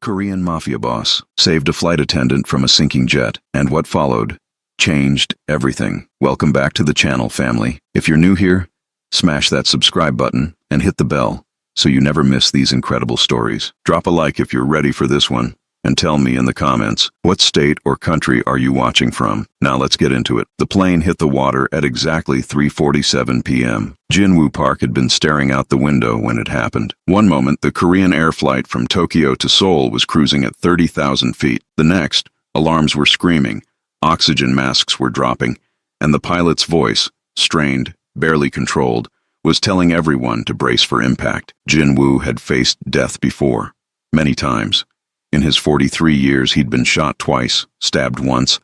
Korean Mafia boss, saved a flight attendant from a sinking jet, and what followed changed everything. Welcome back to the channel, family. If you're new here, smash that subscribe button and hit the bell so you never miss these incredible stories. Drop a like if you're ready for this one, and tell me in the comments, what state or country are you watching from? Now let's get into it. The plane hit the water at exactly 3:47 p.m. Jinwoo Park had been staring out the window when it happened. One moment, the Korean air flight from Tokyo to Seoul was cruising at 30,000 feet. The next, alarms were screaming, oxygen masks were dropping, and the pilot's voice, strained, barely controlled, was telling everyone to brace for impact. Jinwoo had faced death before, many times. In his 43 years, he'd been shot twice, stabbed once,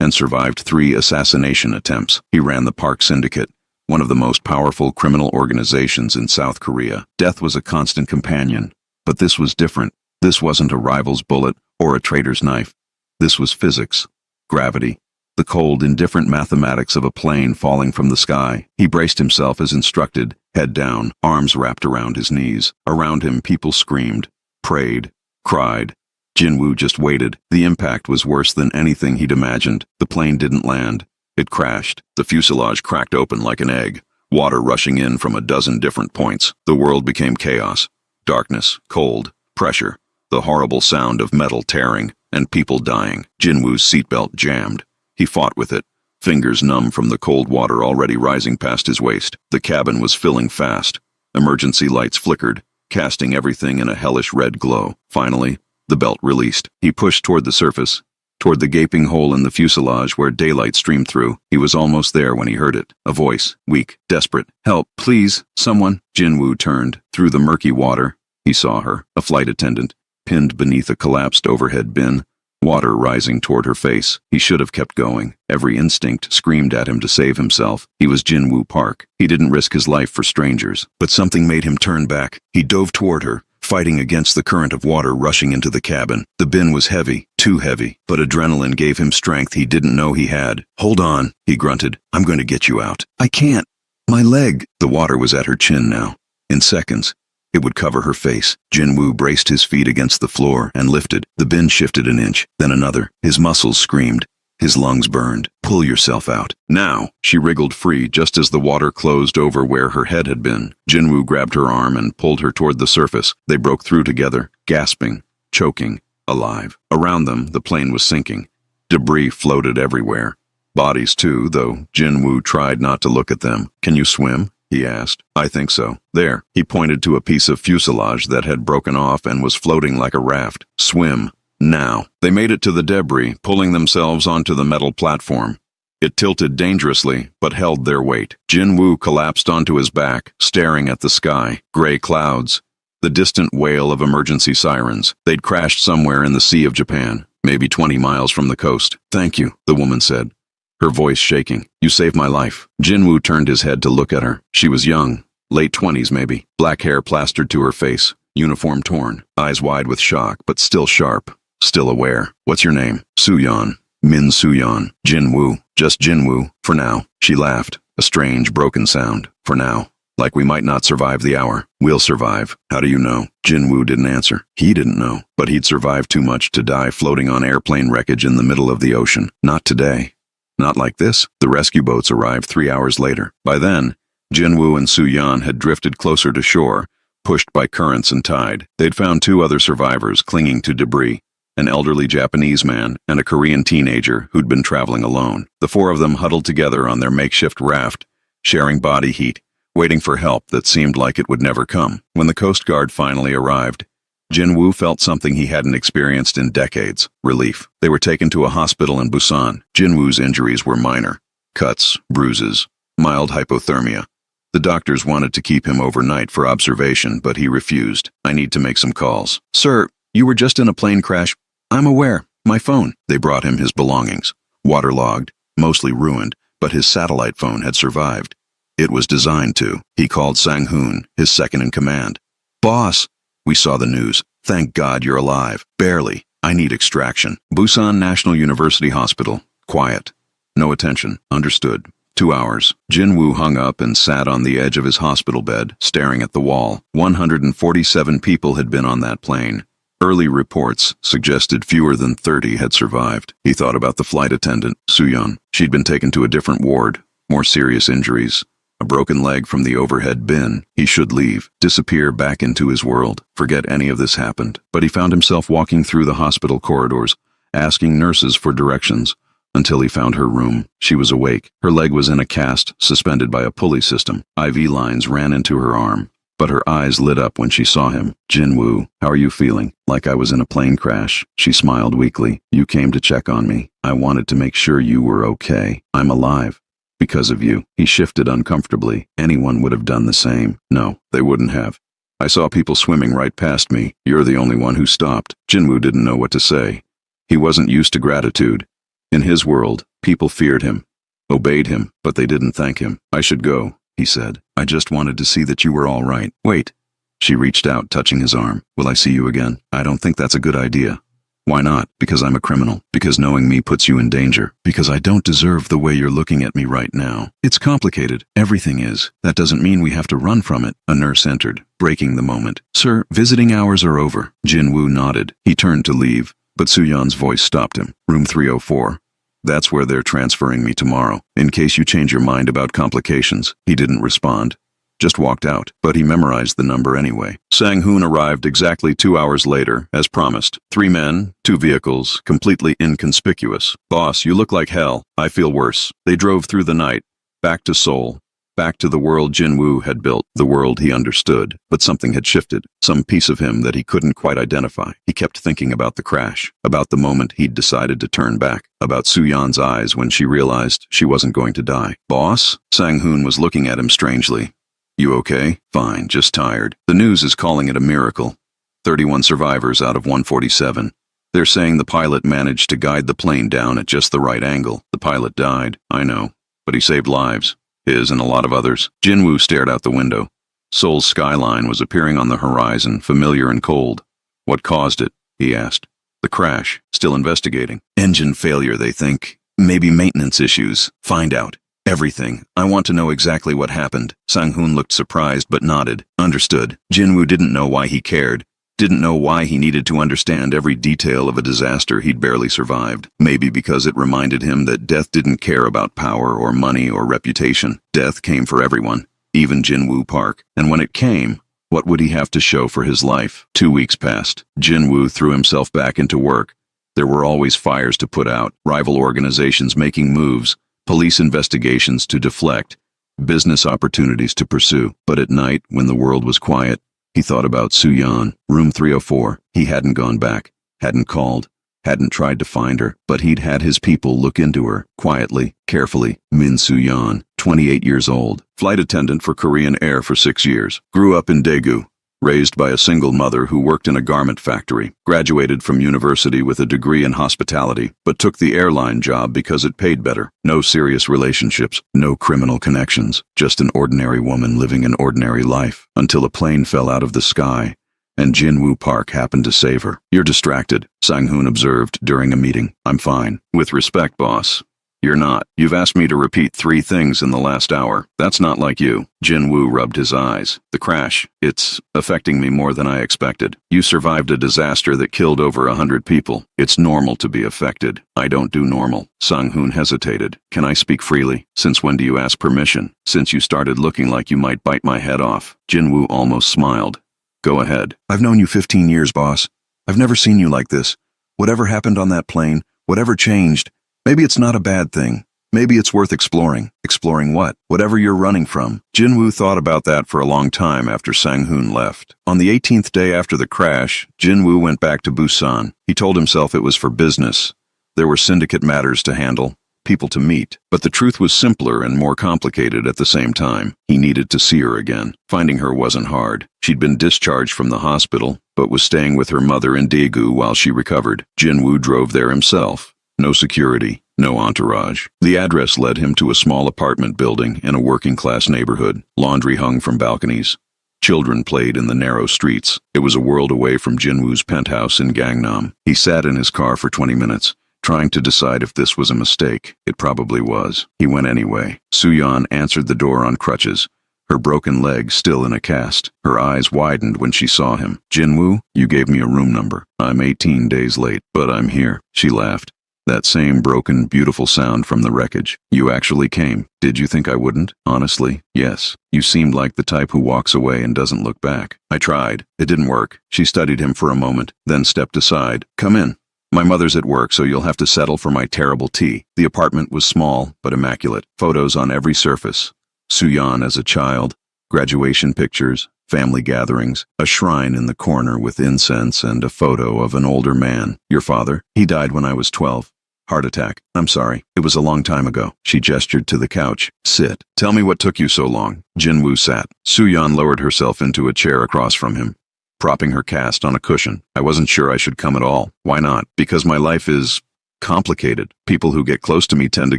and survived 3 assassination attempts. He ran the Park Syndicate, one of the most powerful criminal organizations in South Korea. Death was a constant companion, but this was different. This wasn't a rival's bullet or a traitor's knife. This was physics, gravity, the cold, indifferent mathematics of a plane falling from the sky. He braced himself as instructed, head down, arms wrapped around his knees. Around him, people screamed, prayed, cried. Jinwoo just waited. The impact was worse than anything he'd imagined. The plane didn't land. It crashed. The fuselage cracked open like an egg, water rushing in from a dozen different points. The world became chaos. Darkness, cold, pressure, the horrible sound of metal tearing, and people dying. Jinwoo's seatbelt jammed. He fought with it, fingers numb from the cold water already rising past his waist. The cabin was filling fast. Emergency lights flickered, casting everything in a hellish red glow. Finally, the belt released. He pushed toward the surface, toward the gaping hole in the fuselage where daylight streamed through. He was almost there when he heard it. A voice, weak, desperate. "Help, please, someone." Jinwoo turned. Through the murky water, he saw her, a flight attendant, pinned beneath a collapsed overhead bin, water rising toward her face. He should have kept going. Every instinct screamed at him to save himself. He was Jinwoo Park. He didn't risk his life for strangers. But something made him turn back. He dove toward her, fighting against the current of water rushing into the cabin. The bin was heavy, too heavy, but adrenaline gave him strength he didn't know he had. "Hold on," he grunted. "I'm going to get you out." "I can't. My leg." The water was at her chin now. In seconds, it would cover her face. Jinwoo braced his feet against the floor and lifted. The bin shifted an inch, then another. His muscles screamed. His lungs burned. "Pull yourself out. Now!" She wriggled free just as the water closed over where her head had been. Jinwoo grabbed her arm and pulled her toward the surface. They broke through together, gasping, choking, alive. Around them, the plane was sinking. Debris floated everywhere. Bodies too, though Jinwoo tried not to look at them. "Can you swim?" he asked. "I think so. There." He pointed to a piece of fuselage that had broken off and was floating like a raft. "Swim. Now." They made it to the debris, pulling themselves onto the metal platform. It tilted dangerously, but held their weight. Jinwoo collapsed onto his back, staring at the sky. Gray clouds. The distant wail of emergency sirens. They'd crashed somewhere in the Sea of Japan, maybe 20 miles from the coast. "Thank you," the woman said, her voice shaking. "You saved my life." Jinwoo turned his head to look at her. She was young, late 20s maybe, black hair plastered to her face, uniform torn, eyes wide with shock, but still sharp, still aware. "What's your name?" "Suyeon. Min Suyeon." "Jinwoo. Just Jinwoo, for now." She laughed, a strange, broken sound. "For now. Like we might not survive the hour." "We'll survive." "How do you know?" Jinwoo didn't answer. He didn't know, but he'd survived too much to die floating on airplane wreckage in the middle of the ocean. Not today. Not like this. The rescue boats arrived 3 hours later. By then, Jinwoo and Suyeon had drifted closer to shore, pushed by currents and tide. They'd found 2 other survivors clinging to debris, an elderly Japanese man and a Korean teenager who'd been traveling alone. The 4 of them huddled together on their makeshift raft, sharing body heat, waiting for help that seemed like it would never come. When the Coast Guard finally arrived, Jinwoo felt something he hadn't experienced in decades: relief. They were taken to a hospital in Busan. Jinwoo's injuries were minor: cuts, bruises, mild hypothermia. The doctors wanted to keep him overnight for observation, but he refused. "I need to make some calls." "Sir, you were just in a plane crash." "I'm aware. My phone." They brought him his belongings. Waterlogged, mostly ruined, but his satellite phone had survived. It was designed to. He called Sang-hoon, his second in command. "Boss, we saw the news. Thank God you're alive." "Barely. I need extraction." Busan National University Hospital. Quiet. No attention. Understood. 2 hours. Jinwoo hung up and sat on the edge of his hospital bed, staring at the wall. 147 people had been on that plane. Early reports suggested fewer than 30 had survived. He thought about the flight attendant, Soo-yeon. She'd been taken to a different ward, more serious injuries. A broken leg from the overhead bin. He should leave, disappear back into his world, forget any of this happened. But he found himself walking through the hospital corridors, asking nurses for directions, until he found her room. She was awake. Her leg was in a cast, suspended by a pulley system. IV lines ran into her arm. But her eyes lit up when she saw him. "Jin-woo, how are you feeling?" "Like I was in a plane crash." She smiled weakly. "You came to check on me. I wanted to make sure you were okay. I'm alive. Because of you." He shifted uncomfortably. Anyone would have done the same. No, they wouldn't have. "I saw people swimming right past me. You're the only one who stopped." Jin-woo didn't know what to say. He wasn't used to gratitude. In his world, people feared him, obeyed him, but they didn't thank him. "I should go," he said. "I just wanted to see that you were all right." "Wait." She reached out, touching his arm. "Will I see you again?" "I don't think that's a good idea." "Why not?" "Because I'm a criminal. Because knowing me puts you in danger. Because I don't deserve the way you're looking at me right now." "It's complicated. Everything is. That doesn't mean we have to run from it." A nurse entered, breaking the moment. "Sir, visiting hours are over." Jin-woo nodded. He turned to leave, but Soo-yeon's voice stopped him. "Room 304. That's where they're transferring me tomorrow, in case you change your mind about complications." He didn't respond, just walked out, but he memorized the number anyway. Sang-hoon arrived exactly 2 hours later, as promised. 3 men, 2 vehicles, completely inconspicuous. "Boss, you look like hell. I feel worse." They drove through the night, back to Seoul. Back to the world Jin-woo had built, the world he understood. But something had shifted, some piece of him that he couldn't quite identify. He kept thinking about the crash, about the moment he'd decided to turn back, about Soo-yeon's eyes when she realized she wasn't going to die. "Boss?" Sang-hoon was looking at him strangely. "You okay?" "Fine, just tired." "The news is calling it a miracle. 31 survivors out of 147. They're saying the pilot managed to guide the plane down at just the right angle. The pilot died, I know, but he saved lives. His and a lot of others." Jin-woo stared out the window. Seoul's skyline was appearing on the horizon, familiar and cold. "What caused it?" he asked. "The crash. Still investigating. Engine failure, they think. Maybe maintenance issues. Find out. Everything. I want to know exactly what happened." Sang-hoon looked surprised but nodded. "Understood." Jin-woo didn't know why he cared. Didn't know why he needed to understand every detail of a disaster he'd barely survived. Maybe because it reminded him that death didn't care about power or money or reputation. Death came for everyone, even Jin-woo Park. And when it came, what would he have to show for his life? 2 weeks passed. Jin-woo threw himself back into work. There were always fires to put out, rival organizations making moves, police investigations to deflect, business opportunities to pursue. But at night, when the world was quiet, he thought about Soo-yeon. Room 304. He hadn't gone back, hadn't called, hadn't tried to find her, but he'd had his people look into her, quietly, carefully. Min Soo-yeon, 28 years old, flight attendant for Korean Air for 6 years, grew up in Daegu, raised by a single mother who worked in a garment factory, graduated from university with a degree in hospitality, but took the airline job because it paid better. No serious relationships, no criminal connections, just an ordinary woman living an ordinary life, until a plane fell out of the sky, and Jin-woo Park happened to save her. "You're distracted," Sang-hoon observed during a meeting. "I'm fine." "With respect, boss. You're not. You've asked me to repeat 3 things in the last hour. That's not like you." Jin-woo rubbed his eyes. "The crash, it's affecting me more than I expected. You survived a disaster that killed over 100 people. It's normal to be affected. I don't do normal." Sang-hoon hesitated. "Can I speak freely? Since when do you ask permission? Since you started looking like you might bite my head off." Jin-woo almost smiled. "Go ahead." "I've known you 15 years, boss. I've never seen you like this. Whatever happened on that plane, whatever changed, maybe it's not a bad thing. Maybe it's worth exploring." "Exploring what?" "Whatever you're running from." Jin-woo thought about that for a long time after Sang-hoon left. On the 18th day after the crash, Jin-woo went back to Busan. He told himself it was for business. There were syndicate matters to handle, people to meet. But the truth was simpler and more complicated at the same time. He needed to see her again. Finding her wasn't hard. She'd been discharged from the hospital, but was staying with her mother in Daegu while she recovered. Jin-woo drove there himself. No security, no entourage. The address led him to a small apartment building in a working-class neighborhood. Laundry hung from balconies. Children played in the narrow streets. It was a world away from Jin-woo's penthouse in Gangnam. He sat in his car for 20 minutes, trying to decide if this was a mistake. It probably was. He went anyway. Soo-yeon answered the door on crutches, her broken leg still in a cast. Her eyes widened when she saw him. Jinwoo, you gave me a room number. I'm 18 days late, but I'm here. She laughed. That same broken, beautiful sound from the wreckage. You actually came. Did you think I wouldn't? Honestly, yes. You seemed like the type who walks away and doesn't look back. I tried. It didn't work. She studied him for a moment, then stepped aside. Come in. My mother's at work, so you'll have to settle for my terrible tea. The apartment was small, but immaculate. Photos on every surface. Suyan as a child, graduation pictures, family gatherings, a shrine in the corner with incense and a photo of an older man. Your father? He died when I was 12. Heart attack. I'm sorry. It was a long time ago. She gestured to the couch. Sit. Tell me what took you so long. Jinwoo sat. Suyan lowered herself into a chair across from him, propping her cast on a cushion. I wasn't sure I should come at all. Why not? Because my life is complicated. People who get close to me tend to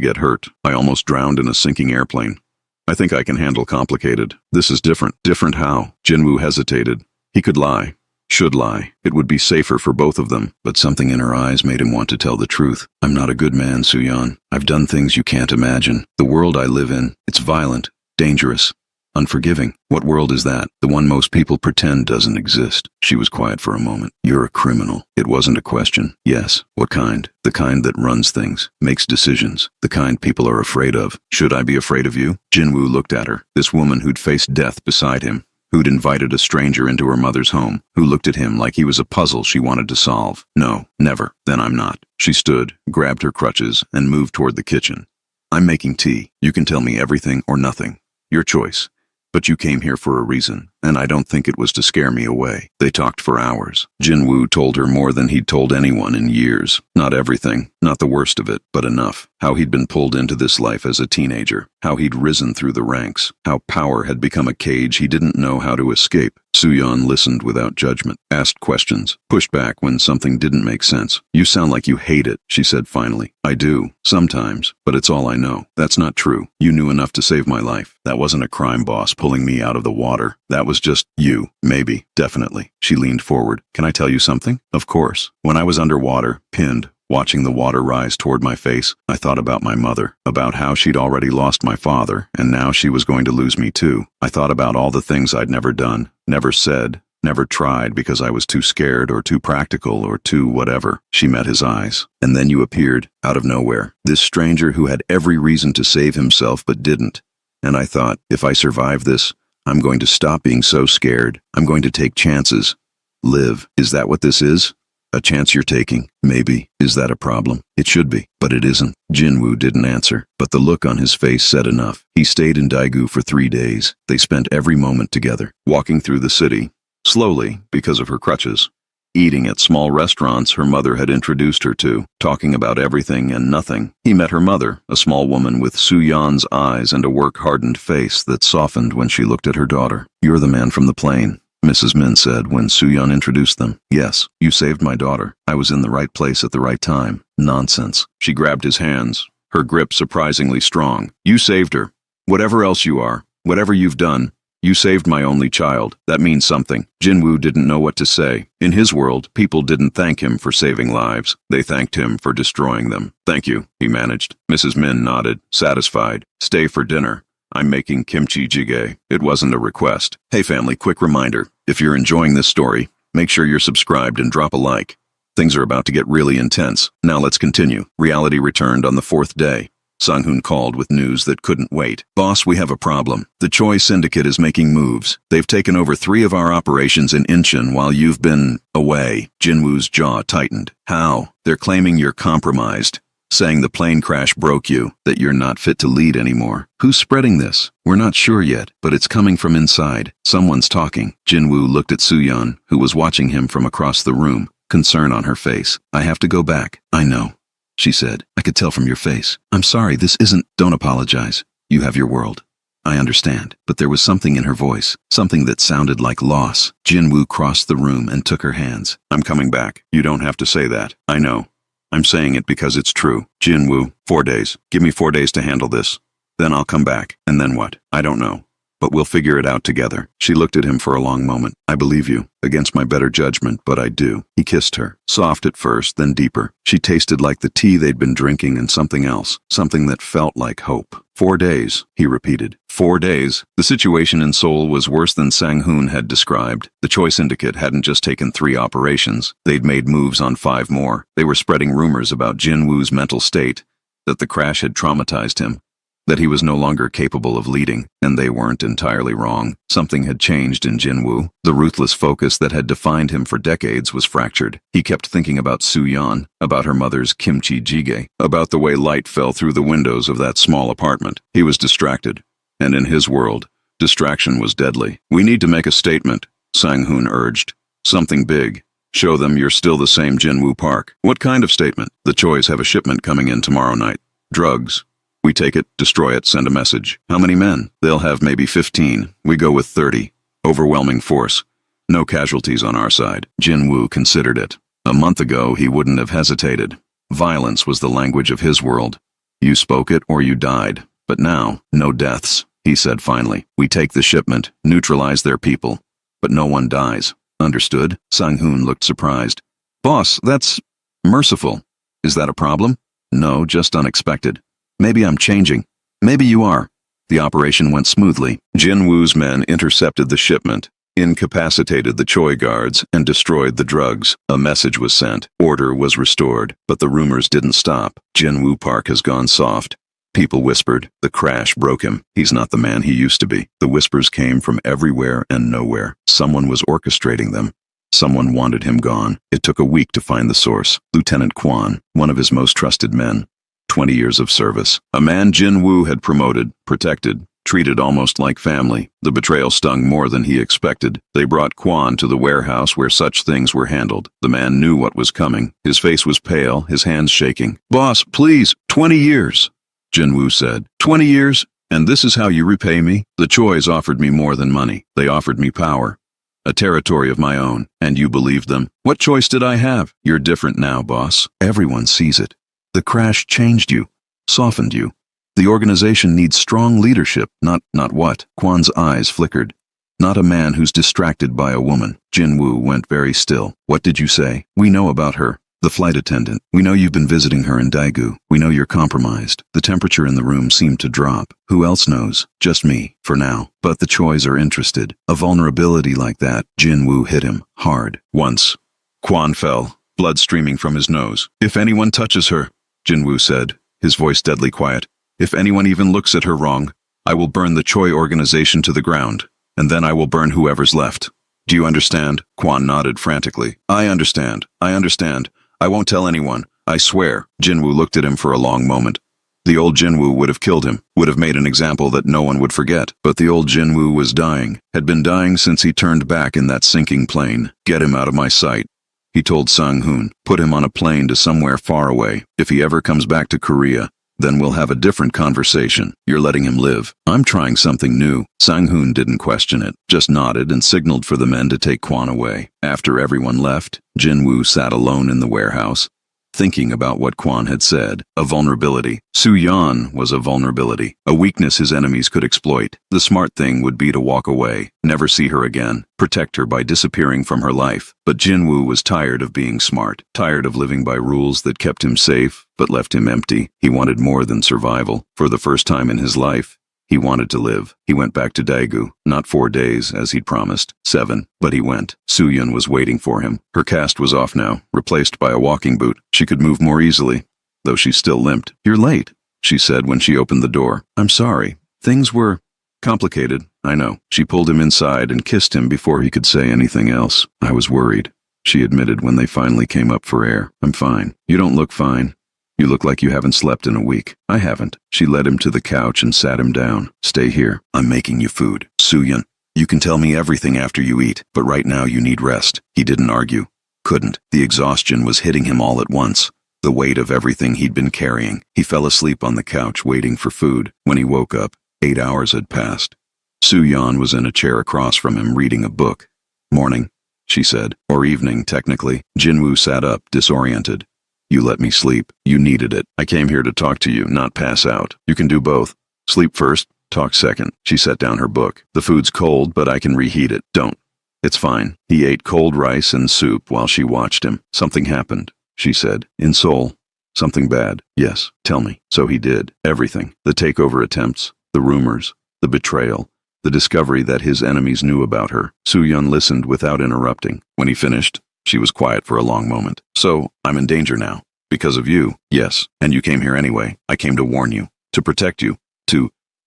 get hurt. I almost drowned in a sinking airplane. I think I can handle complicated. This is different. Different how? Jinwoo hesitated. He could lie. Should lie. It would be safer for both of them, but something in her eyes made him want to tell the truth. I'm not a good man, Suyan. I've done things you can't imagine. The world I live in, it's violent, dangerous, unforgiving. What world is that? The one most people pretend doesn't exist. She was quiet for a moment. You're a criminal. It wasn't a question. Yes. What kind? The kind that runs things, makes decisions, the kind people are afraid of. Should I be afraid of you? Jinwoo looked at her. This woman who'd faced death beside him, who'd invited a stranger into her mother's home, who looked at him like he was a puzzle she wanted to solve. No, never. Then I'm not. She stood, grabbed her crutches, and moved toward the kitchen. I'm making tea. You can tell me everything or nothing. Your choice. But you came here for a reason, and I don't think it was to scare me away. They talked for hours. Jinwoo told her more than he'd told anyone in years. Not everything, not the worst of it, but enough. How he'd been pulled into this life as a teenager. How he'd risen through the ranks. How power had become a cage he didn't know how to escape. Suyan listened without judgment, asked questions, pushed back when something didn't make sense. You sound like you hate it, she said finally. I do, sometimes, but it's all I know. That's not true. You knew enough to save my life. That wasn't a crime boss pulling me out of the water. That was just you. Maybe. Definitely. She leaned forward. Can I tell you something? Of course. When I was underwater, pinned, watching the water rise toward my face, I thought about my mother, about how she'd already lost my father, and now she was going to lose me too. I thought about all the things I'd never done, never said, never tried because I was too scared or too practical or too whatever. She met his eyes. And then you appeared, out of nowhere, this stranger who had every reason to save himself but didn't. And I thought, if I survive this, I'm going to stop being so scared. I'm going to take chances. Live. Is that what this is? A chance you're taking? Maybe. Is that a problem? It should be, but it isn't. Jinwoo didn't answer, but the look on his face said enough. He stayed in Daegu for 3 days. They spent every moment together, walking through the city, slowly because of her crutches, eating at small restaurants her mother had introduced her to, talking about everything and nothing. He met her mother, a small woman with Suyan's eyes and a work-hardened face that softened when she looked at her daughter. You're the man from the plane, Mrs. Min said when Suyan introduced them. Yes, you saved my daughter. I was in the right place at the right time. Nonsense. She grabbed his hands, her grip surprisingly strong. You saved her. Whatever else you are, whatever you've done, you saved my only child. That means something. Jinwoo didn't know what to say. In his world, people didn't thank him for saving lives. They thanked him for destroying them. Thank you, he managed. Mrs. Min nodded, satisfied. Stay for dinner. I'm making kimchi jjigae. It wasn't a request. Hey family, quick reminder. If you're enjoying this story, make sure you're subscribed and drop a like. Things are about to get really intense. Now let's continue. Reality returned on the 4th day. Sang-hoon called with news that couldn't wait. Boss, we have a problem. The Choi Syndicate is making moves. They've taken over 3 of our operations in Incheon while you've been away. Jinwoo's jaw tightened. How? They're claiming you're compromised, saying the plane crash broke you, that you're not fit to lead anymore. Who's spreading this? We're not sure yet, but it's coming from inside. Someone's talking. Jinwoo looked at Suyan, who was watching him from across the room, concern on her face. I have to go back. I know, she said. I could tell from your face. I'm sorry, this isn't... Don't apologize. You have your world. I understand. But there was something in her voice, something that sounded like loss. Jinwoo crossed the room and took her hands. I'm coming back. You don't have to say that. I know. I'm saying it because it's true. Jinwoo, 4 days. Give me 4 days to handle this. Then I'll come back. And then what? I don't know. but we'll figure it out together. She looked at him for a long moment. I believe you, against my better judgment, but I do. He kissed her, soft at first, then deeper. She tasted like the tea they'd been drinking and something else, something that felt like hope. 4 days, he repeated. 4 days. The situation in Seoul was worse than Sang-hoon had described. The Choi Syndicate hadn't just taken 3 operations. They'd made moves on 5 more. They were spreading rumors about Jin-woo's mental state, that the crash had traumatized him, that he was no longer capable of leading, and they weren't entirely wrong. Something had changed in Jin-woo. The ruthless focus that had defined him for decades was fractured. He kept thinking about Soo-yeon, about her mother's kimchi jjigae, about the way light fell through the windows of that small apartment. He was distracted, and in his world, distraction was deadly. We need to make a statement, Sang-hoon urged. Something big. Show them you're still the same Jin-woo Park. What kind of statement? The Chois have a shipment coming in tomorrow night. Drugs. We take it, destroy it, send a message. How many men? They'll have maybe 15. We go with 30. Overwhelming force. No casualties on our side. Jin-woo considered it. A month ago, he wouldn't have hesitated. Violence was the language of his world. You spoke it or you died. But now, no deaths, he said finally. We take the shipment, neutralize their people. But no one dies. Understood? Sang-hoon looked surprised. Boss, that's merciful. Is that a problem? No, just unexpected. Maybe I'm changing. Maybe you are. The operation went smoothly. Jin-woo's men intercepted the shipment, incapacitated the Choi guards, and destroyed the drugs. A message was sent. Order was restored. But the rumors didn't stop. Jin-woo Park has gone soft. People whispered. The crash broke him. He's not the man he used to be. The whispers came from everywhere and nowhere. Someone was orchestrating them. Someone wanted him gone. It took a week to find the source. Lieutenant Kwon, one of his most trusted men. 20 years of service. A man Jin-woo had promoted, protected, treated almost like family. The betrayal stung more than he expected. They brought Kwon to the warehouse where such things were handled. The man knew what was coming. His face was pale, his hands shaking. Boss, please, 20 years, Jin-woo said. 20 years? And this is how you repay me? The Chois offered me more than money. They offered me power. A territory of my own. And you believed them? What choice did I have? You're different now, boss. Everyone sees it. The crash changed you, softened you. The organization needs strong leadership, not what? Kwon's eyes flickered. Not a man who's distracted by a woman. Jin-woo went very still. What did you say? We know about her. The flight attendant. We know you've been visiting her in Daegu. We know you're compromised. The temperature in the room seemed to drop. Who else knows? Just me, for now. But the Chois are interested. A vulnerability like that, Jin-woo hit him, hard. Once. Kwon fell, blood streaming from his nose. If anyone touches her, Jin-woo said, his voice deadly quiet, if anyone even looks at her wrong, I will burn the Choi organization to the ground, and then I will burn whoever's left. Do you understand? Kwon nodded frantically. I understand. I won't tell anyone. I swear. Jin-woo looked at him for a long moment. The old Jin-woo would have killed him, would have made an example that no one would forget. But the old Jin-woo was dying, had been dying since he turned back in that sinking plane. Get him out of my sight. He told Sang-hoon, put him on a plane to somewhere far away. If he ever comes back to Korea, then we'll have a different conversation. You're letting him live. I'm trying something new. Sang-hoon didn't question it, just nodded and signaled for the men to take Kwon away. After everyone left, Jin-woo sat alone in the warehouse, thinking about what Kwon had said. A vulnerability. Soo-yeon was a vulnerability, a weakness his enemies could exploit. The smart thing would be to walk away, never see her again, protect her by disappearing from her life. But Jin-woo was tired of being smart, tired of living by rules that kept him safe but left him empty. He wanted more than survival. For the first time in his life, he wanted to live. He went back to Daegu, not 4 days, as he'd promised, 7, but he went. Soo-yeon was waiting for him. Her cast was off now, replaced by a walking boot. She could move more easily, though she still limped. You're late, she said when she opened the door. I'm sorry. Things were complicated, I know. She pulled him inside and kissed him before he could say anything else. I was worried, she admitted when they finally came up for air. I'm fine. You don't look fine. You look like you haven't slept in a week. I haven't. She led him to the couch and sat him down. Stay here. I'm making you food. Soo-yeon, you can tell me everything after you eat, but right now you need rest. He didn't argue. Couldn't. The exhaustion was hitting him all at once. The weight of everything he'd been carrying. He fell asleep on the couch waiting for food. When he woke up, 8 hours had passed. Soo-yeon was in a chair across from him reading a book. Morning, she said. Or evening, technically. Jin-woo sat up, disoriented. You let me sleep. You needed it. I came here to talk to you, not pass out. You can do both. Sleep first, Talk second. She set down her book. The food's cold, but I can reheat it. Don't. It's fine. He ate cold rice and soup while she watched him. Something happened, she said. In Seoul. Something bad. Yes, tell me. So he did. Everything. The takeover attempts, the rumors, the betrayal, the discovery that his enemies knew about her. Soo-yeon listened without interrupting. When he finished, she was quiet for a long moment. So, I'm in danger now. Because of you. Yes. And you came here anyway. I came to warn you. To protect you.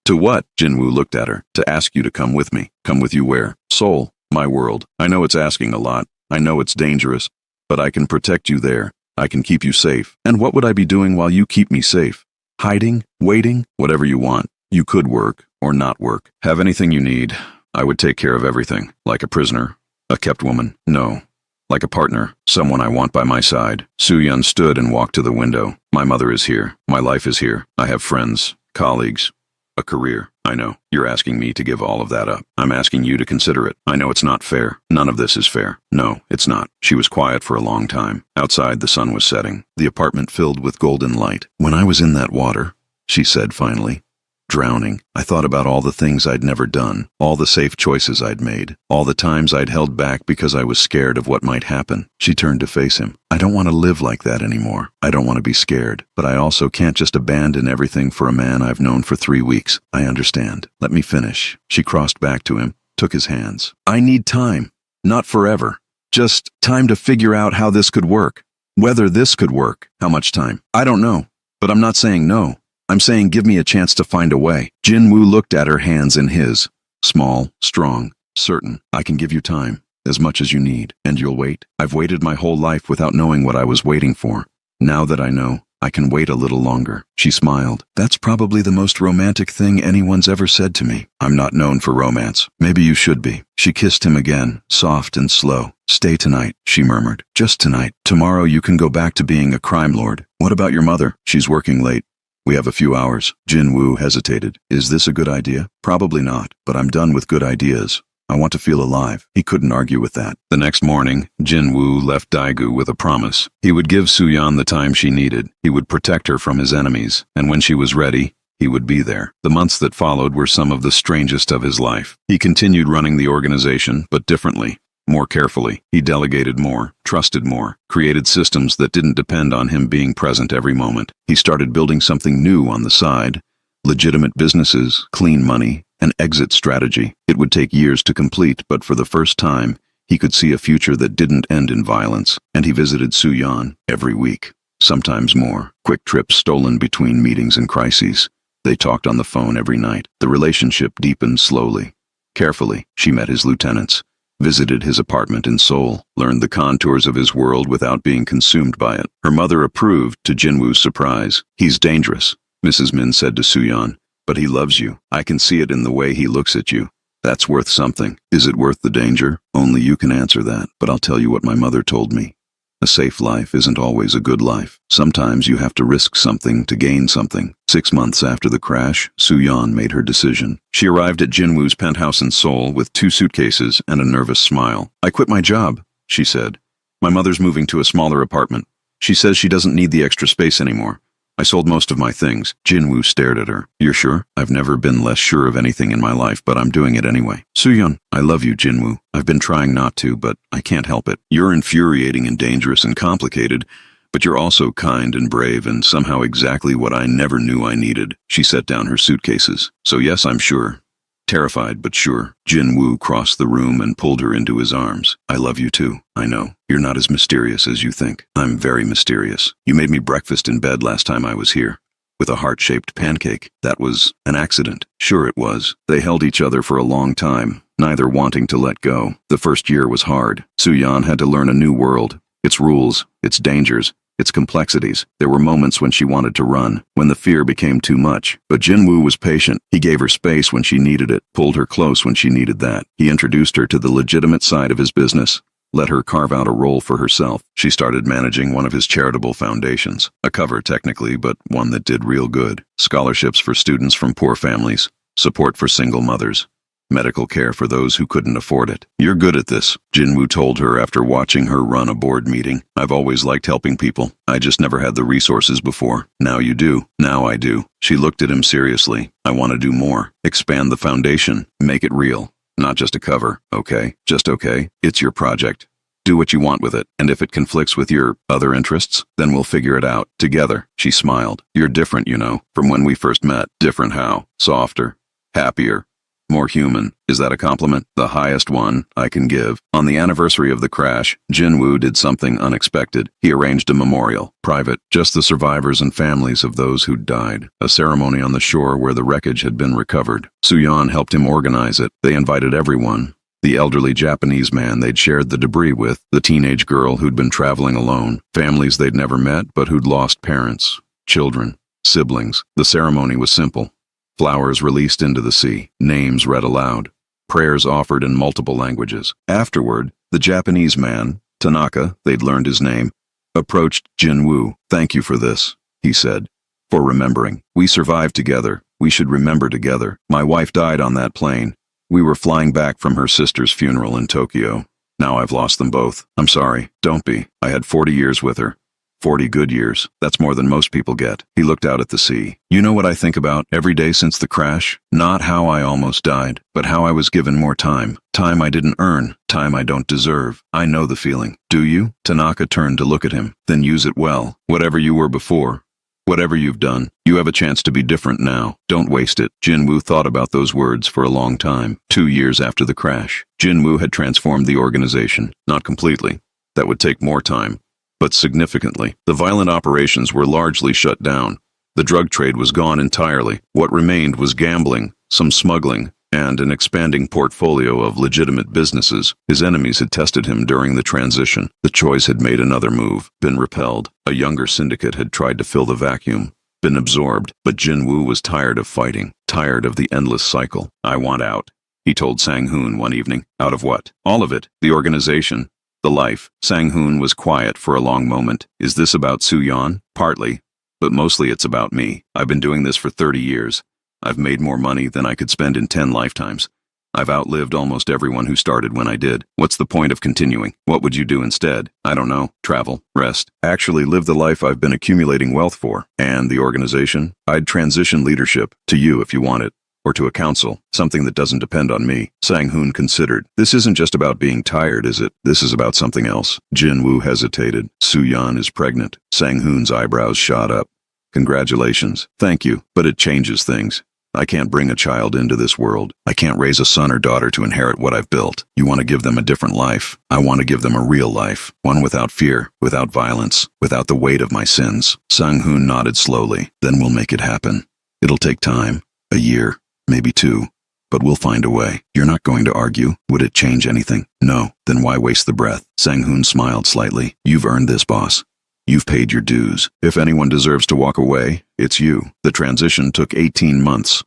To what? Jinwoo looked at her. To ask you to come with me. Come with you where? Seoul. My world. I know it's asking a lot. I know it's dangerous. But I can protect you there. I can keep you safe. And what would I be doing while you keep me safe? Hiding? Waiting? Whatever you want. You could work, or not work. Have anything you need. I would take care of everything. Like a prisoner. A kept woman. No. Like a partner. Someone I want by my side. Soo-yeon stood and walked to the window. My mother is here. My life is here. I have friends. Colleagues. A career. I know. You're asking me to give all of that up. I'm asking you to consider it. I know it's not fair. None of this is fair. No, it's not. She was quiet for a long time. Outside, the sun was setting. The apartment filled with golden light. When I was in that water, she said finally, drowning, I thought about all the things I'd never done, all the safe choices I'd made, all the times I'd held back because I was scared of what might happen. She turned to face him. I don't want to live like that anymore. I don't want to be scared, but I also can't just abandon everything for a man I've known for 3 weeks. I understand. Let me finish. She crossed back to him, took his hands. I need time. Not forever. Just time to figure out how this could work. Whether this could work. How much time? I don't know. But I'm not saying no. I'm saying give me a chance to find a way. Jinwoo looked at her hands in his. Small, strong, certain. I can give you time, as much as you need, and you'll wait. I've waited my whole life without knowing what I was waiting for. Now that I know, I can wait a little longer. She smiled. That's probably the most romantic thing anyone's ever said to me. I'm not known for romance. Maybe you should be. She kissed him again, soft and slow. Stay tonight, she murmured. Just tonight. Tomorrow you can go back to being a crime lord. What about your mother? She's working late. We have a few hours. Jinwoo hesitated. Is this a good idea? Probably not, but I'm done with good ideas. I want to feel alive. He couldn't argue with that. The next morning, Jinwoo left Daegu with a promise. He would give Soo-yeon the time she needed. He would protect her from his enemies, and when she was ready, he would be there. The months that followed were some of the strangest of his life. He continued running the organization, but differently. More carefully. He delegated more, trusted more, created systems that didn't depend on him being present every moment. He started building something new on the side. Legitimate businesses, clean money, an exit strategy. It would take years to complete, but for the first time, he could see a future that didn't end in violence, and he visited Soo-yeon every week. Sometimes more. Quick trips stolen between meetings and crises. They talked on the phone every night. The relationship deepened slowly. Carefully, she met his lieutenants. Visited his apartment in Seoul, learned the contours of his world without being consumed by it. Her mother approved, to Jinwoo's surprise. He's dangerous, Mrs. Min said to Soo-yeon, but he loves you. I can see it in the way he looks at you. That's worth something. Is it worth the danger? Only you can answer that, but I'll tell you what my mother told me. A safe life isn't always a good life. Sometimes you have to risk something to gain something. 6 months after the crash, Soo-yeon made her decision. She arrived at Jinwoo's penthouse in Seoul with 2 suitcases and a nervous smile. I quit my job, she said. My mother's moving to a smaller apartment. She says she doesn't need the extra space anymore. I sold most of my things. Jinwoo stared at her. You're sure? I've never been less sure of anything in my life, but I'm doing it anyway. Soo-yeon, I love you, Jinwoo. I've been trying not to, but I can't help it. You're infuriating and dangerous and complicated, but you're also kind and brave and somehow exactly what I never knew I needed. She set down her suitcases. So yes, I'm sure. Terrified but sure, Jinwoo crossed the room and pulled her into his arms. I love you too. I know. You're not as mysterious as you think. I'm very mysterious. You made me breakfast in bed last time I was here. With a heart-shaped pancake. That was an accident. Sure it was. They held each other for a long time, neither wanting to let go. The first year was hard. Soo-yeon had to learn a new world. Its rules, its dangers, its complexities. There were moments when she wanted to run, when the fear became too much. But Jinwoo was patient. He gave her space when she needed it, pulled her close when she needed that. He introduced her to the legitimate side of his business, let her carve out a role for herself. She started managing one of his charitable foundations. A cover, technically, but one that did real good. Scholarships for students from poor families. Support for single mothers. medical care for those who couldn't afford it. You're good at this, Jinwoo told her after watching her run a board meeting. I've always liked helping people. I just never had the resources before. Now you do. Now I do. She looked at him seriously. I want to do more. Expand the foundation. Make it real. Not just a cover, okay? Just okay. It's your project. Do what you want with it, and if it conflicts with your other interests, then we'll figure it out together. She smiled. You're different, you know, from when we first met. Different how? Softer, happier, more human. Is that a compliment? The highest one I can give. On the anniversary of the crash, Jinwoo did something unexpected. He arranged a memorial, private, just the survivors and families of those who'd died. A ceremony on the shore where the wreckage had been recovered. Soo-yeon helped him organize it. They invited everyone. The elderly Japanese man they'd shared the debris with, the teenage girl who'd been traveling alone, families they'd never met but who'd lost parents, children, siblings. The ceremony was simple. Flowers released into the sea, names read aloud, prayers offered in multiple languages. Afterward, the Japanese man, Tanaka, they'd learned his name, approached Jinwoo. Thank you for this, he said, for remembering. We survived together. We should remember together. My wife died on that plane. We were flying back from her sister's funeral in Tokyo. Now I've lost them both. I'm sorry. Don't be. I had 40 years with her. 40 good years. That's more than most people get. He looked out at the sea. You know what I think about every day since the crash? Not how I almost died, but how I was given more time. Time I didn't earn. Time I don't deserve. I know the feeling. Do you? Tanaka turned to look at him. Then use it well. Whatever you were before. Whatever you've done, you have a chance to be different now. Don't waste it. Jinwoo thought about those words for a long time. 2 years after the crash, Jinwoo had transformed the organization. Not completely. That would take more time. But significantly. The violent operations were largely shut down. The drug trade was gone entirely. What remained was gambling, some smuggling, and an expanding portfolio of legitimate businesses. His enemies had tested him during the transition. The Choi's had made another move, been repelled. A younger syndicate had tried to fill the vacuum, been absorbed. But Jinwoo was tired of fighting, tired of the endless cycle. I want out, he told Sang-hoon one evening. Out of what? All of it. The organization. The life. Sang-hoon was quiet for a long moment. Is this about Soo-yeon? Partly. But mostly it's about me. I've been doing this for 30 years. I've made more money than I could spend in 10 lifetimes. I've outlived almost everyone who started when I did. What's the point of continuing? What would you do instead? I don't know. Travel. Rest. Actually live the life I've been accumulating wealth for. And the organization? I'd transition leadership to you if you want it. Or to a council. Something that doesn't depend on me. Sang-hoon considered. This isn't just about being tired, is it? This is about something else. Jinwoo hesitated. Soo-yeon is pregnant. Sang-hoon's eyebrows shot up. Congratulations. Thank you. But it changes things. I can't bring a child into this world. I can't raise a son or daughter to inherit what I've built. You want to give them a different life. I want to give them a real life. One without fear, without violence, without the weight of my sins. Sang-hoon nodded slowly. Then we'll make it happen. It'll take time. A year. Maybe 2. But we'll find a way. You're not going to argue. Would it change anything? No. Then why waste the breath? Sang-hoon smiled slightly. You've earned this, boss. You've paid your dues. If anyone deserves to walk away, it's you. The transition took 18 months.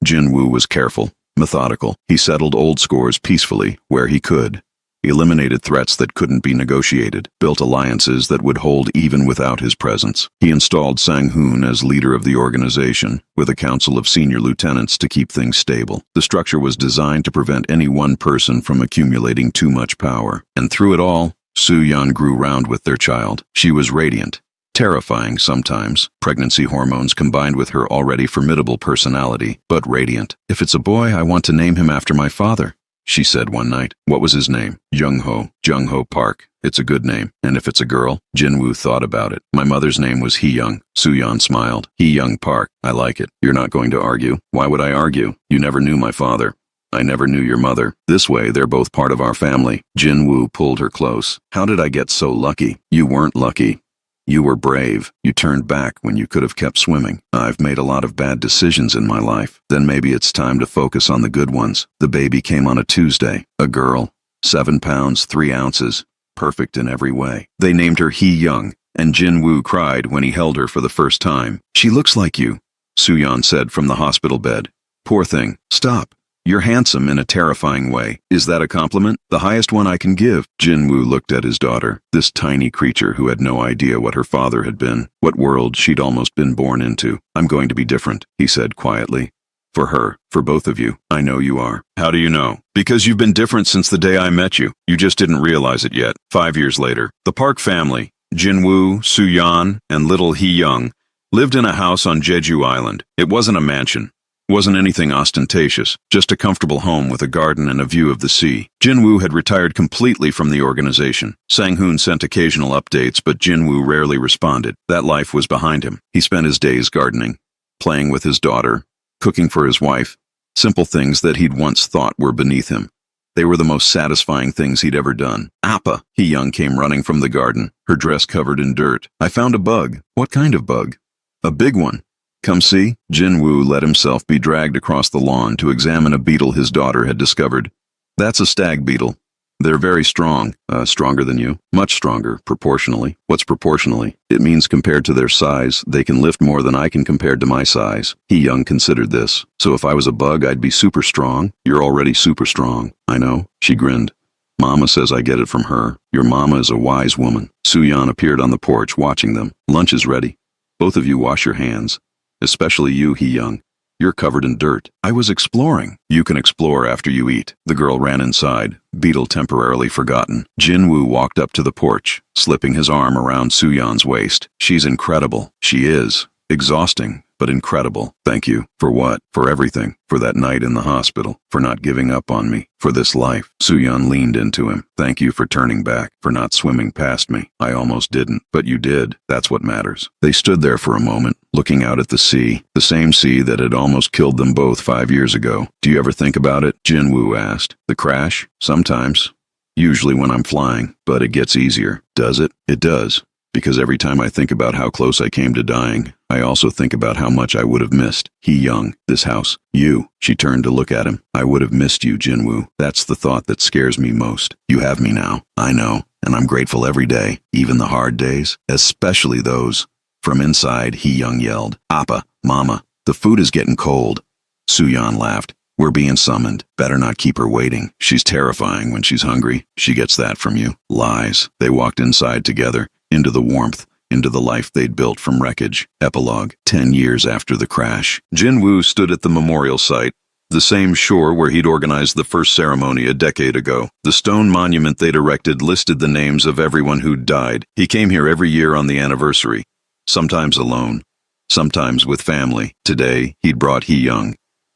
Jinwoo was careful, methodical. He settled old scores peacefully, where he could. He eliminated threats that couldn't be negotiated, built alliances that would hold even without his presence. He installed Sang-hoon as leader of the organization, with a council of senior lieutenants to keep things stable. The structure was designed to prevent any one person from accumulating too much power. And through it all, Soo-yeon grew round with their child. She was radiant. Terrifying sometimes, pregnancy hormones combined with her already formidable personality, but radiant. If it's a boy, I want to name him after my father, she said one night. What was his name? Jung-ho Park. It's a good name. And if it's a girl? Jinwoo thought about it. My mother's name was Hee-young. Soo-yeon smiled. Hee-young Park. I like it. You're not going to argue? Why would I argue? You never knew my father. I never knew your mother. This way, they're both part of our family. Jinwoo pulled her close. How did I get so lucky? You weren't lucky. You were brave. You turned back when you could have kept swimming. I've made a lot of bad decisions in my life. Then maybe it's time to focus on the good ones. The baby came on a Tuesday. A girl. 7 pounds, 3 ounces. Perfect in every way. They named her Hee-young, and Jinwoo cried when he held her for the first time. She looks like you, Soo-yeon said from the hospital bed. Poor thing. Stop. You're handsome in a terrifying way. Is that a compliment? The highest one I can give. Jinwoo looked at his daughter, this tiny creature who had no idea what her father had been, what world she'd almost been born into. I'm going to be different, he said quietly. For her, for both of you. I know you are. How do you know? Because you've been different since the day I met you. You just didn't realize it yet. 5 years later, the Park family, Jinwoo, Soo-yeon, and little Hee-young, lived in a house on Jeju Island. It wasn't a mansion. Wasn't anything ostentatious, just a comfortable home with a garden and a view of the sea. Jinwoo had retired completely from the organization. Sang-hoon sent occasional updates, but Jinwoo rarely responded. That life was behind him. He spent his days gardening, playing with his daughter, cooking for his wife, simple things that he'd once thought were beneath him. They were the most satisfying things he'd ever done. Appa, Hee-young came running from the garden, her dress covered in dirt. I found a bug. What kind of bug? A big one. Come see? Jinwoo let himself be dragged across the lawn to examine a beetle his daughter had discovered. That's a stag beetle. They're very strong. Stronger than you. Much stronger, proportionally. What's proportionally? It means compared to their size, they can lift more than I can compared to my size. Hee-young considered this. So if I was a bug, I'd be super strong. You're already super strong. I know. She grinned. Mama says I get it from her. Your mama is a wise woman. Soo-yeon appeared on the porch, watching them. Lunch is ready. Both of you wash your hands. Especially you, Hee-young. You're covered in dirt. I was exploring. You can explore after you eat. The girl ran inside, beetle temporarily forgotten. Jinwoo walked up to the porch, slipping his arm around Soo-yeon's waist. She's incredible. She is. Exhausting, but incredible. Thank you. For what? For everything. For that night in the hospital. For not giving up on me. For this life. Soo-yeon leaned into him. Thank you for turning back. For not swimming past me. I almost didn't. But you did. That's what matters. They stood there for a moment, looking out at the sea. The same sea that had almost killed them both 5 years ago. Do you ever think about it? Jinwoo asked. The crash? Sometimes. Usually when I'm flying. But it gets easier. Does it? It does. Because every time I think about how close I came to dying, I also think about how much I would have missed. Hee-young, this house, you. She turned to look at him. I would have missed you, Jinwoo. That's the thought that scares me most. You have me now. I know, and I'm grateful every day, even the hard days, especially those. From inside, Hee-young yelled, Appa, Mama, the food is getting cold. Soo-yeon laughed. We're being summoned. Better not keep her waiting. She's terrifying when she's hungry. She gets that from you. Lies. They walked inside together. Into the warmth, into the life they'd built from wreckage. Epilogue, 10 years after the crash. Jinwoo stood at the memorial site, the same shore where he'd organized the first ceremony a decade ago. The stone monument they'd erected listed the names of everyone who'd died. He came here every year on the anniversary, sometimes alone, sometimes with family. Today, he'd brought Hee-young.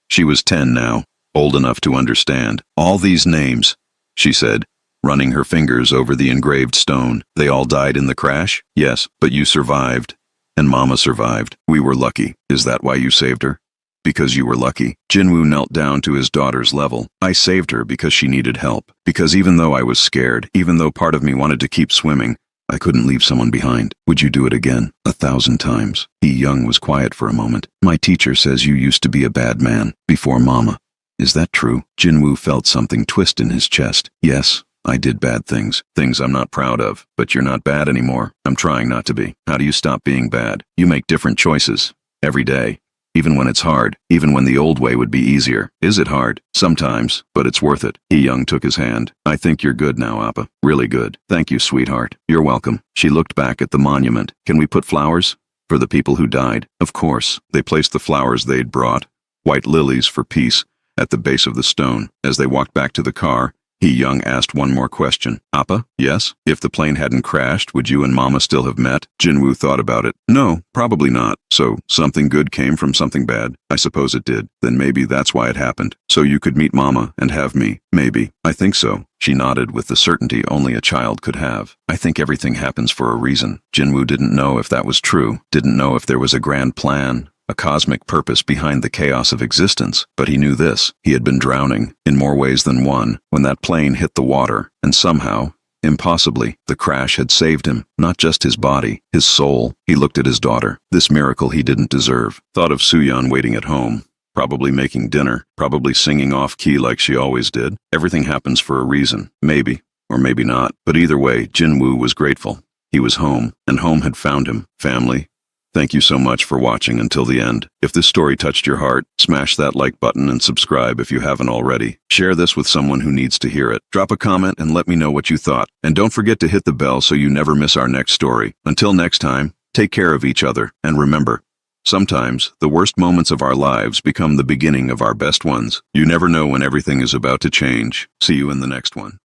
She was 10 now, old enough to understand. All these names, she said, running her fingers over the engraved stone. They all died in the crash? Yes, but you survived. And Mama survived. We were lucky. Is that why you saved her? Because you were lucky. Jinwoo knelt down to his daughter's level. I saved her because she needed help. Because even though I was scared, even though part of me wanted to keep swimming, I couldn't leave someone behind. Would you do it again? 1,000 times. Hee-young was quiet for a moment. My teacher says you used to be a bad man, before Mama. Is that true? Jinwoo felt something twist in his chest. Yes. I did bad things, things I'm not proud of, but you're not bad anymore. I'm trying not to be. How do you stop being bad? You make different choices. Every day. Even when it's hard. Even when the old way would be easier. Is it hard? Sometimes, but it's worth it. Hee-young took his hand. I think you're good now, Appa. Really good. Thank you, sweetheart. You're welcome. She looked back at the monument. Can we put flowers? For the people who died? Of course. They placed the flowers they'd brought, white lilies for peace, at the base of the stone. As they walked back to the car, Hee-young asked one more question. Appa? Yes? If the plane hadn't crashed, would you and Mama still have met? Jinwoo thought about it. No, probably not. So, something good came from something bad? I suppose it did. Then maybe that's why it happened. So you could meet Mama and have me. Maybe. I think so. She nodded with the certainty only a child could have. I think everything happens for a reason. Jinwoo didn't know if that was true. Didn't know if there was a grand plan, a cosmic purpose behind the chaos of existence, but he knew this. He had been drowning, in more ways than one, when that plane hit the water, and somehow, impossibly, the crash had saved him. Not just his body, his soul. He looked at his daughter. This miracle he didn't deserve. Thought of Soo-yeon waiting at home, probably making dinner, probably singing off-key like she always did. Everything happens for a reason. Maybe, or maybe not. But either way, Jinwoo was grateful. He was home, and home had found him. Family. Thank you so much for watching until the end. If this story touched your heart, smash that like button and subscribe if you haven't already. Share this with someone who needs to hear it. Drop a comment and let me know what you thought. And don't forget to hit the bell so you never miss our next story. Until next time, take care of each other, and remember, Sometimes, the worst moments of our lives become the beginning of our best ones. You never know when everything is about to change. See you in the next one.